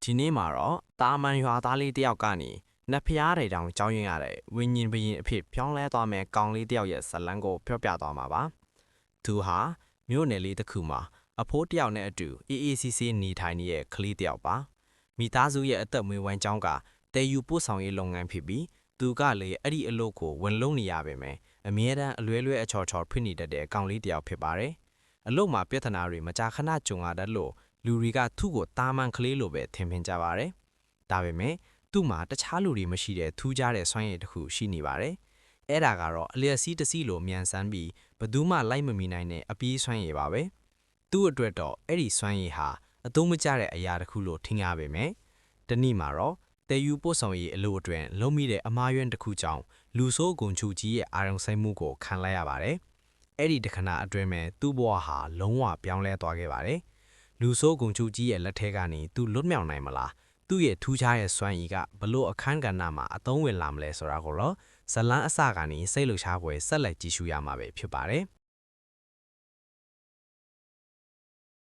ဒီနေ့မှာတော့တာမန်ရွာသားလေးတယောက်ကနေနတ်ဖျားတွေတောင်ကြောင်းရင်ရတဲ့ဝင်းရင်ဘရင်အဖြစ်ပြောင်းလဲသွားမယ်ကောင်းလေးတယောက်ရဲ့ဇလန်းကိုပြောပြသွားမှာပါသူဟာမြို့နယ်လေးတစ်ခုမှာအဖိုးတယောက်နဲ့အတူအေးအေးဆေးဆေးနေထိုင်နေတဲ့ကလေးတယောက်ပါမိသားစုရဲ့အသက်မွေးဝမ်းကြောင်းကတဲယူပို့ဆောင်ရေးလုပ်ငန်းဖြစ်ပြီးသူကလည်းအဲ့ဒီအလုပ်ကိုဝင်လုံးနေရပါမယ်အမြဲတမ်းအလွဲလွဲအချော်ချော်ဖြစ်နေတတ်တဲ့ကောင်းလေးတယောက်ဖြစ်ပါတယ်အလုပ်မှာပြဿနာတွေမကြာခဏကြုံရတတ်လို့လူတွေကသူ့ကိုတာမန်ကလေးလိုပဲထင်မြင်ကြပါတယ်။ဒါပေမဲ့သူ့မှာတခြားလူတွေမရှိတဲ့ထူးခြားတဲ့စွမ်းရည်တစ်ခုရှိနေပါတယ်။အဲ့ဒါကတော့အလျက်စီးတစီလိုမြန်ဆန်းပြီးဘသူမှလိုက်မမီနိုင်တဲ့အပြေးစွမ်းရည်ပါပဲ။သူ့အတွက်တော့အဲ့ဒီစွမ်းရည်ဟာအသုံးမကျတဲ့အရာတစ်ခုလို့ထင်ရပေမဲ့တနည်းမှာတော့တဲယူပို့ဆောင်ရေးအလို့အတွင်းလုံးမိတဲ့အမားယွန်းတစ်ခုကြောင့်လူဆိုးဂုံချူကြီးရဲ့အာရုံစိုက်မှုကိုခံလိုက်ရပါတယ်။အဲ့ဒီတခဏအတွင်းမှာသူ့ဘဝဟာလုံးဝပြောင်းလဲသွားခဲ့ပါတယ်။လူဆိုးဂုံချူကြီးရဲ့လက်ထဲကနေသူလွတ်မြောက်နိုင်မလားသူ့ရဲ့ထူးခြားတဲ့စွမ်းရည်ကဘလို့အခန်းကဏ္ဍမှာအသုံးဝင်လာမလဲဆိုတာကိုတော့ဇလန်းအစကနေစိတ်လှုပ်ရှားပွဲဆက်လက်ကြည့်ရှုရမှာပဲဖြစ်ပါတယ်။